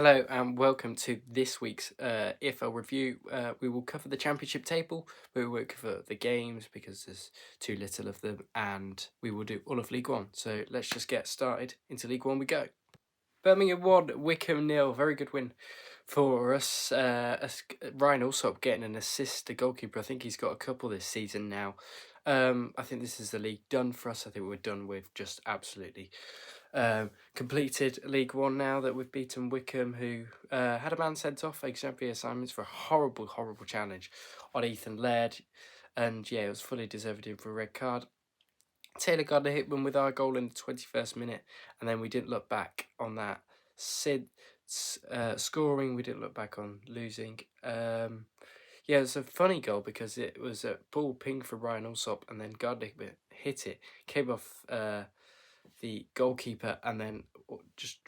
Hello and welcome to this week's EFL review. We will cover the championship table, but we won't cover the games because there's too little of them, and we will do all of League One. So let's just get started. Into League One we go. Birmingham 1, Wycombe 0. Very good win for us. Ryan Alsop getting an assist, the goalkeeper. I think he's got a couple this season now. I think this is the league done for us. I think we're done with just absolutely completed League One now that we've beaten Wycombe, who had a man sent off, exemplary assignments for a horrible challenge on Ethan Laird. And yeah, it was fully deserved him for a red card. Taylor got a hit one with our goal in the 21st minute, and then we didn't look back on that. Scoring, we didn't look back on losing. Yeah, it was a funny goal because it was a ball ping for Ryan Alsop, and then Gardner hit it, came off the goalkeeper, and then just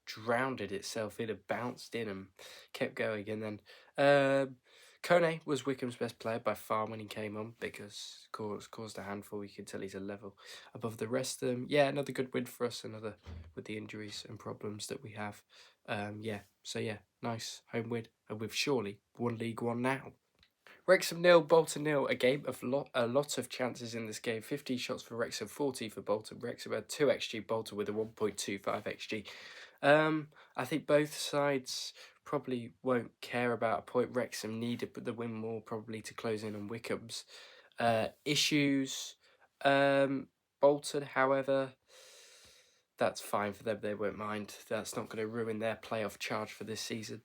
drowned it itself. It had bounced in and kept going, and then Kone was Wycombe's best player by far when he came on because caused a handful. You can tell he's a level above the rest of them. Yeah, another good win for us. Another with the injuries and problems that we have. Nice home win, and we've surely won League One now. Wrexham 0, Bolton 0. A game of a lot of chances in this game. 50 shots for Wrexham, 40 for Bolton. Wrexham had 2 XG, Bolton with a 1.25 XG. I think both sides probably won't care about a point. Wrexham needed the win more probably to close in on Wycombe's issues. Bolton, however, that's fine for them. They won't mind. That's not going to ruin their playoff charge for this season.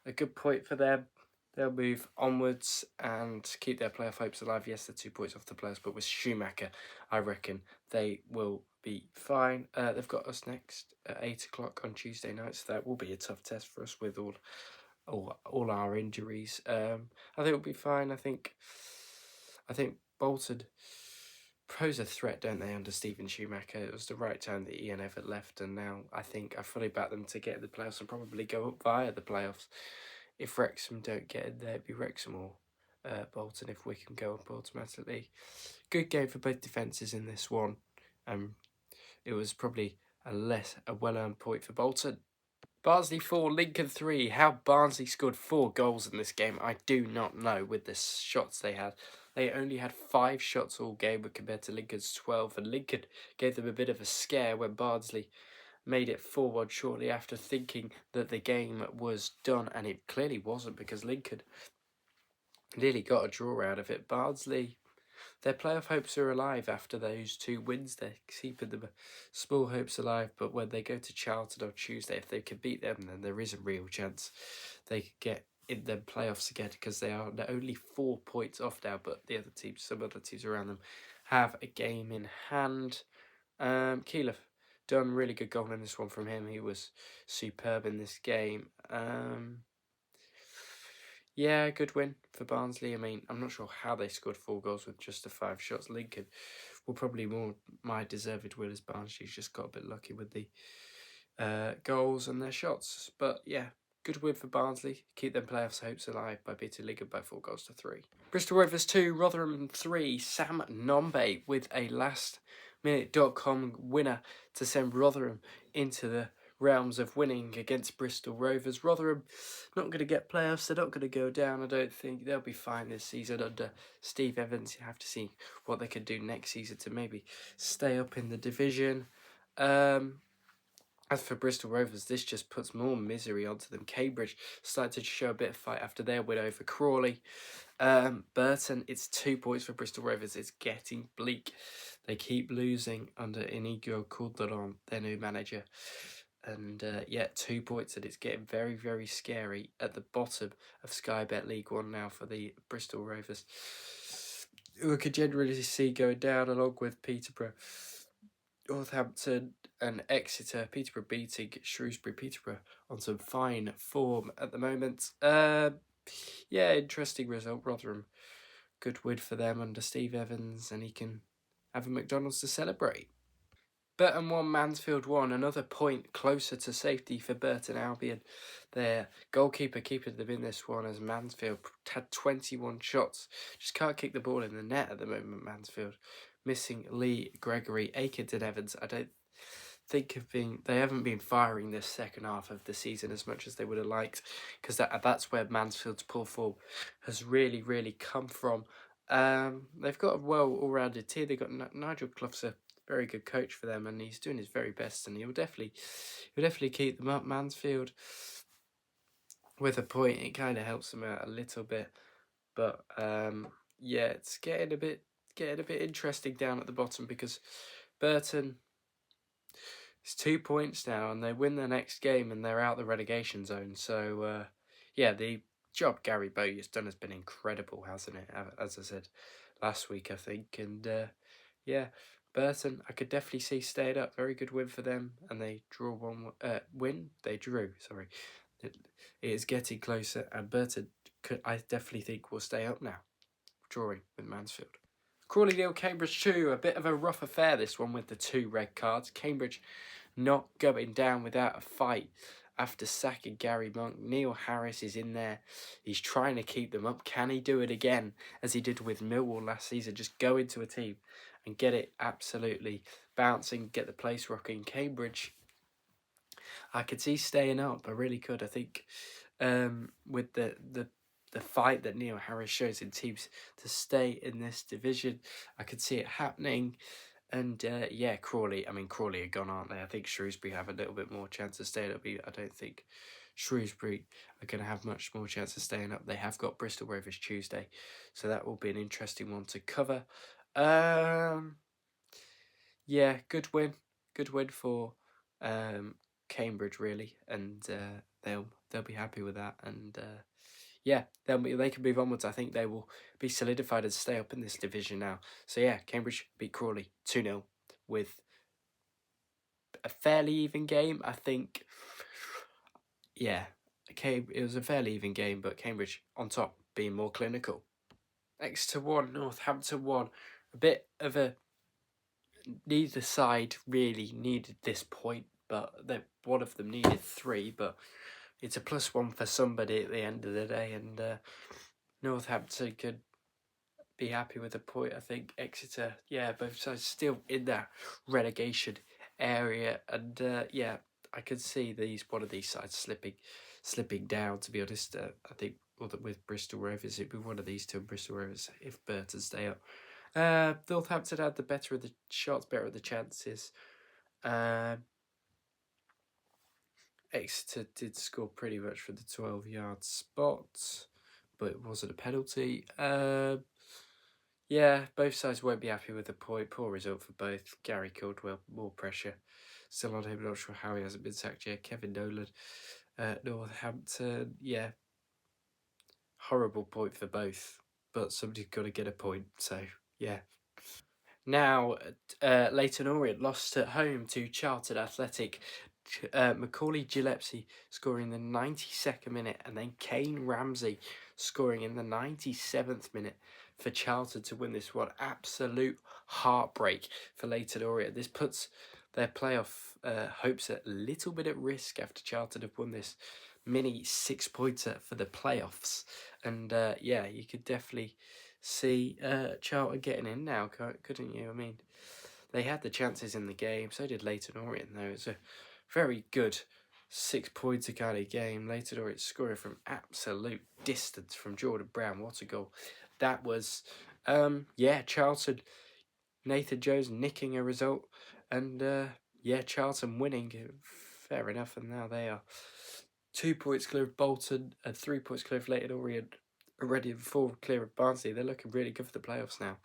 A good point for them. They'll move onwards and keep their playoff hopes alive. Yes, they're 2 points off the playoffs, but with Schumacher, I reckon they will be fine. They've got us next at 8 o'clock on Tuesday night, so that will be a tough test for us with all our injuries. I think we'll be fine. I think Bolton pose a threat, don't they, under Stephen Schumacher? It was the right time that ENF had left, and now I think I fully back them to get in the playoffs and probably go up via the playoffs. If Wrexham don't get in there, it'd be Wrexham or Bolton if Wycombe go up automatically. Good game for both defences in this one. It was probably a well-earned point for Bolton. Barnsley 4, Lincoln 3. How Barnsley scored 4 goals in this game, I do not know with the shots they had. They only had 5 shots all game compared to Lincoln's 12, and Lincoln gave them a bit of a scare when Barnsley made it forward shortly after, thinking that the game was done, and it clearly wasn't because Lincoln nearly got a draw out of it. Barnsley, their playoff hopes are alive after those 2 wins. They're keeping the small hopes alive, but when they go to Charlton on Tuesday, if they can beat them, then there is a real chance they could get in the playoffs again, because they are only 4 points off now, but some other teams around them have a game in hand. Keeler done really good goal in this one from him. He was superb in this game. Yeah, good win for Barnsley. I mean, I'm not sure how they scored 4 goals with just the 5 shots. Lincoln were probably more my deserved win, as Barnsley's just got a bit lucky with the goals and their shots. But yeah, good win for Barnsley. Keep them playoffs hopes alive by beating Lincoln by 4 goals to 3. Bristol Rovers 2, Rotherham 3. Sam Nombe with a last-minute.com winner to send Rotherham into the realms of winning against Bristol Rovers. Rotherham not going to get playoffs. They're not going to go down, I don't think. They'll be fine this season under Steve Evans. You have to see what they can do next season to maybe stay up in the division. As for Bristol Rovers, this just puts more misery onto them. Cambridge started to show a bit of fight after their win over Crawley. Burton, it's 2 points for Bristol Rovers. It's getting bleak. They keep losing under Inigo Calderon, their new manager. And 2 points, and it's getting very, very scary at the bottom of Sky Bet League One now for the Bristol Rovers, who we could generally see going down, along with Peterborough, Northampton and Exeter. Peterborough beating Shrewsbury. Peterborough on some fine form at the moment. Interesting result. Rotherham, good win for them under Steve Evans, and he can have a McDonald's to celebrate. Burton 1, Mansfield 1, another point closer to safety for Burton Albion. Their goalkeeper keeping them in this one, as Mansfield had 21 shots. Just can't kick the ball in the net at the moment, Mansfield. Missing Lee, Gregory, Akins and Evans. I don't they haven't been firing this second half of the season as much as they would have liked, because that's where Mansfield's poor form has really come from. They've got a well all-rounded team. They've got Nigel Clough's a very good coach for them, and he's doing his very best, and he'll definitely keep them up. Mansfield with a point, it kind of helps them out a little bit, but yeah, it's getting a bit interesting down at the bottom, because Burton, it's 2 points now, and they win their next game, and they're out the relegation zone. So, yeah, the job Gary Bowyer's done has been incredible, hasn't it? As I said last week, I think. And, yeah, Burton, I could definitely see staying up. Very good win for them, and they draw They drew, sorry. It is getting closer, and Burton, I definitely think, will stay up now, drawing with Mansfield. Crawley 0, Cambridge 2, a bit of a rough affair, this one, with the 2 red cards. Cambridge not going down without a fight after sacking Gary Monk. Neil Harris is in there. He's trying to keep them up. Can he do it again, as he did with Millwall last season? Just go into a team and get it absolutely bouncing, get the place rocking. Cambridge, I could see staying up. I really could. I think with the fight that Neil Harris shows in teams to stay in this division, I could see it happening. And yeah, Crawley are gone, aren't they? I think Shrewsbury have a little bit more chance of staying up. I don't think Shrewsbury are going to have much more chance of staying up. They have got Bristol Rovers Tuesday, so that will be an interesting one to cover. Yeah, good win for Cambridge, really, and they'll be happy with that. And yeah, they can move onwards. I think they will be solidified and stay up in this division now. So yeah, Cambridge beat Crawley 2-0 with a fairly even game. I think, yeah, it was a fairly even game, but Cambridge on top, being more clinical. Exeter 1, Northampton 1. A bit of a, neither side really needed this point, but one of them needed 3, but it's a +1 for somebody at the end of the day, and Northampton could be happy with a point. I think Exeter, yeah, both sides still in that relegation area, and yeah, I could see one of these sides slipping down, to be honest. I think with Bristol Rovers, it'd be one of these two, Bristol Rovers, if Burton stay up. Northampton had the better of the shots, better of the chances. Exeter did score pretty much for the 12-yard spot, but it wasn't a penalty. Yeah, both sides won't be happy with the point. Poor result for both. Gary Caldwell, more pressure still on him. Not sure how he hasn't been sacked yet. Kevin Nolan, Northampton, yeah, horrible point for both, but somebody's got to get a point, so yeah. Now, Leyton Orient lost at home to Chartered Athletic. Macaulay Gillespie scoring in the 92nd minute, and then Kane Ramsey scoring in the 97th minute for Chartered to win this one. Absolute heartbreak for Leyton Orient. This puts their playoff hopes a little bit at risk after Chartered have won this mini 6-pointer for the playoffs. And yeah, you could definitely see Charlton getting in now, couldn't you? I mean, they had the chances in the game, so did Leyton Orient, though. It's a very good 6-pointer kind of game. Leyton Orient scoring from absolute distance from Jordan Brown. What a goal. That was, yeah, Charlton, Nathan Jones nicking a result, and yeah, Charlton winning. Fair enough, and now they are 2 points clear of Bolton and 3 points clear of Leyton Orient, already 4 clear of Barnsley. They're looking really good for the playoffs now,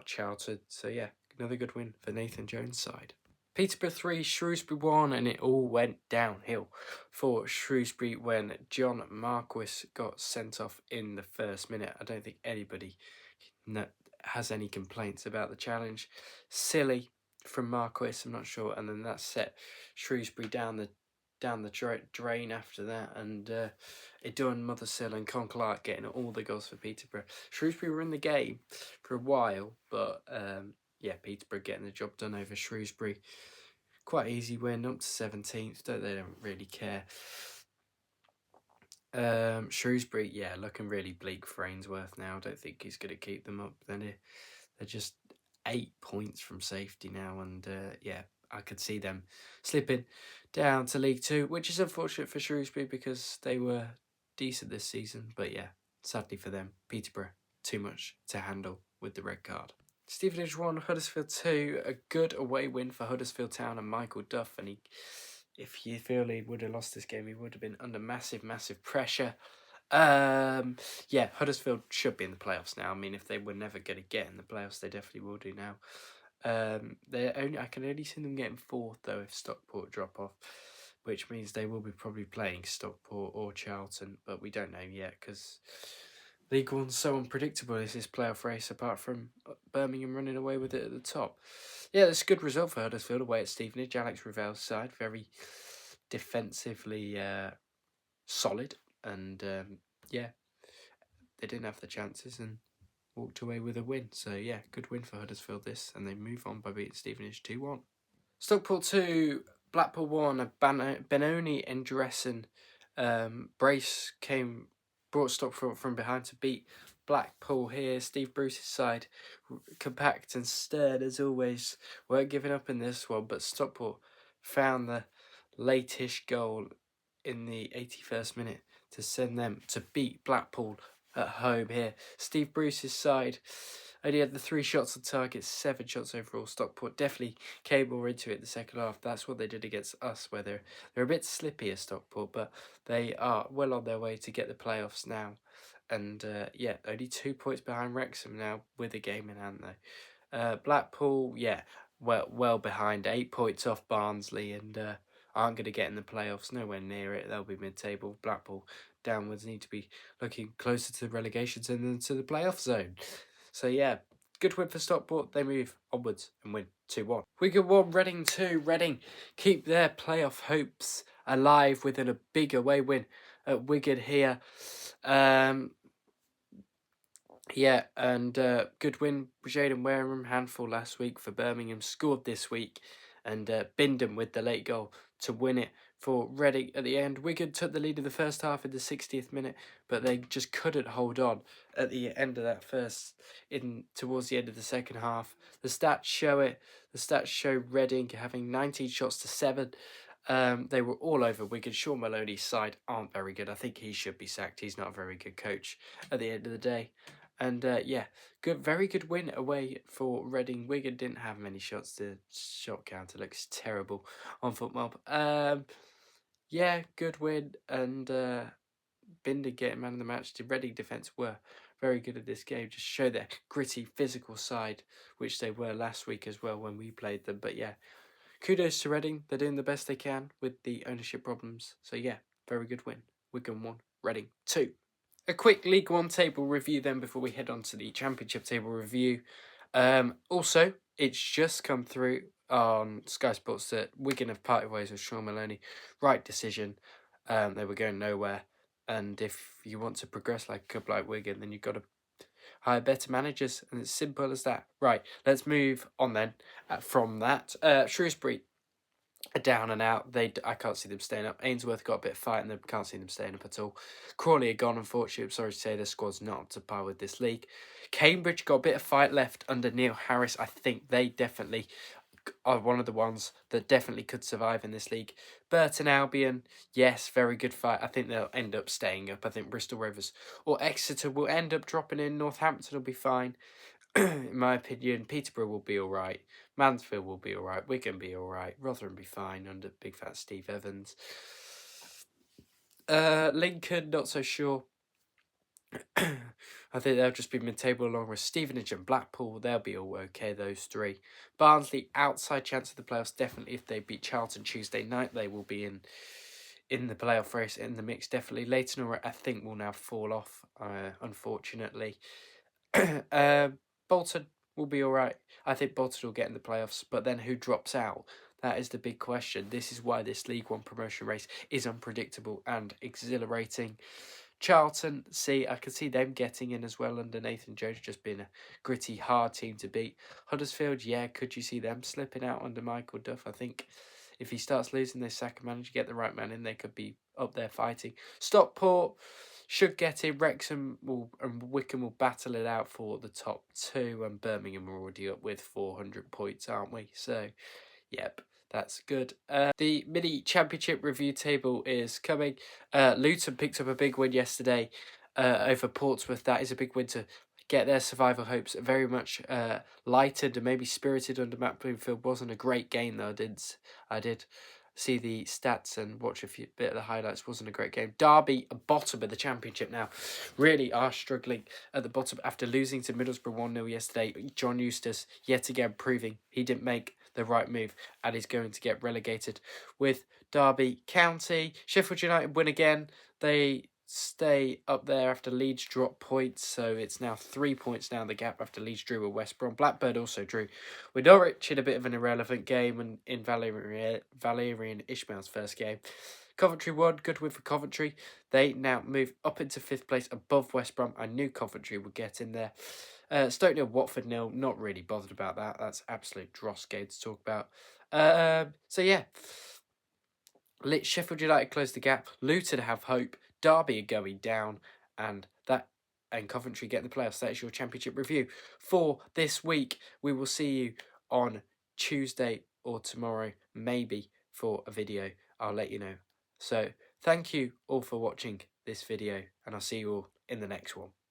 Charlton. So yeah, another good win for Nathan Jones' side. Peterborough 3, Shrewsbury 1, and it all went downhill for Shrewsbury when John Marquis got sent off in the first minute. I don't think anybody has any complaints about the challenge. Silly from Marquis, I'm not sure, and then that set Shrewsbury down the drain after that, and Edun, Mothersill and Con Clark getting all the goals for Peterborough. Shrewsbury were in the game for a while, but yeah, Peterborough getting the job done over Shrewsbury. Quite easy win, up to 17th. They don't really care. Shrewsbury, yeah, looking really bleak for Ainsworth now. I don't think he's going to keep them up. They're just 8 points from safety now, and yeah, I could see them slipping down to League Two, which is unfortunate for Shrewsbury because they were decent this season. But yeah, sadly for them, Peterborough, too much to handle with the red card. Stevenage 1, Huddersfield 2, a good away win for Huddersfield Town and Michael Duff. And if you feel he would have lost this game, he would have been under massive, massive pressure. Yeah, Huddersfield should be in the playoffs now. I mean, if they were never going to get in the playoffs, they definitely will do now. I can only see them getting fourth though if Stockport drop off, which means they will be probably playing Stockport or Charlton, but we don't know yet because League One's so unpredictable as this playoff race. Apart from Birmingham running away with it at the top, yeah, that's a good result for Huddersfield away at Stevenage. Alex Ravel's side very defensively solid, and yeah, they didn't have the chances and walked away with a win. So yeah, good win for Huddersfield this, and they move on by beating Stevenage 2-1. Stockport 2, Blackpool 1, a Benoni and Dressen brace brought Stockport from behind to beat Blackpool here. Steve Bruce's side, compact and stern as always, weren't giving up in this one, but Stockport found the late-ish goal in the 81st minute to send them to beat Blackpool at home here. Steve Bruce's side only had the 3 shots on target, 7 shots overall. Stockport definitely came more into it in the second half. That's what they did against us, where they're a bit slippy as Stockport, but they are well on their way to get the playoffs now. And yeah, only 2 points behind Wrexham now with a game in hand though. Blackpool, yeah, well behind, 8 points off Barnsley, and aren't going to get in the playoffs, nowhere near it. They'll be mid-table. Blackpool downwards need to be looking closer to the relegation zone than to the playoff zone. So yeah, good win for Stockport. They move onwards and win 2-1. Wigan 1, Reading 2. Reading keep their playoff hopes alive with a big away win at Wigan here. Yeah, and good win. Jaden Wareham, handful last week for Birmingham, scored this week, and Bindon with the late goal to win it for Reading at the end. Wigan took the lead in the first half in the 60th minute, but they just couldn't hold on at the end of that towards the end of the second half. The stats show it. The stats show Reading having 19 shots to 7. They were all over Wigan. Sean Maloney's side aren't very good. I think he should be sacked. He's not a very good coach at the end of the day. And yeah, very good win away for Reading. Wigan didn't have many shots. The shot counter looks terrible on FootMob. Yeah, good win. And Binder getting man of the match. The Reading defence were very good at this game. Just show their gritty physical side, which they were last week as well when we played them. But yeah, kudos to Reading. They're doing the best they can with the ownership problems. So yeah, very good win. Wigan 1, Reading 2. A quick League One table review then before we head on to the Championship table review. Also, it's just come through on Sky Sports that Wigan have parted ways with Sean Maloney. Right decision. They were going nowhere. And if you want to progress like a club like Wigan, then you've got to hire better managers. And it's simple as that. Right, let's move on then from that. Shrewsbury are down and out. I can't see them staying up. Ainsworth got a bit of fight and I can't see them staying up at all. Crawley are gone, unfortunately. I'm sorry to say their squad's not up to par with this league. Cambridge got a bit of fight left under Neil Harris. I think they definitely are one of the ones that definitely could survive in this league. Burton Albion, yes, very good fight. I think they'll end up staying up. I think Bristol Rovers or Exeter will end up dropping in. Northampton will be fine. In my opinion, Peterborough will be all right. Mansfield will be all right. Wigan be all right. Rotherham be fine under big fat Steve Evans. Lincoln, not so sure. I think they'll just be mid-table along with Stevenage and Blackpool. They'll be all okay, those 3. Barnsley, outside chance of the playoffs, definitely. If they beat Charlton Tuesday night, they will be in the playoff race, in the mix, definitely. Leighton, I think, will now fall off, unfortunately. Bolton will be all right. I think Bolton will get in the playoffs, but then who drops out? That is the big question. This is why this League One promotion race is unpredictable and exhilarating. Charlton, I could see them getting in as well under Nathan Jones, just being a gritty, hard team to beat. Huddersfield, yeah, could you see them slipping out under Michael Duff? I think if he starts losing their second manager, get the right man in, they could be up there fighting. Stockport should get in. Wrexham and Wycombe will battle it out for the top 2, and Birmingham are already up with 400 points, aren't we? So, yep, That's good. The mini championship review table is coming. Luton picked up a big win yesterday over Portsmouth. That is a big win to get their survival hopes very much lightened and maybe spirited under Matt Bloomfield. Wasn't a great game though. I did see the stats and watch a bit of the highlights. Wasn't a great game. Derby, bottom of the championship now, really are struggling at the bottom after losing to Middlesbrough 1-0 yesterday. John Eustace yet again proving he didn't make the right move and is going to get relegated with Derby County. Sheffield United win again. They stay up there after Leeds drop points, so it's now 3 points down the gap after Leeds drew with West Brom. Blackburn also drew with Norwich in a bit of an irrelevant game and in Valerian Ishmael's first game. Coventry won, good win for Coventry. They now move up into 5th place above West Brom. I knew Coventry would get in there. Stoke 0, Watford 0. Not really bothered about that. That's absolute dross game to talk about. So yeah, Sheffield United close the gap. Luton have hope. Derby are going down, and Coventry get the playoffs. That is your championship review for this week. We will see you on Tuesday or tomorrow, maybe for a video. I'll let you know. So thank you all for watching this video, and I'll see you all in the next one.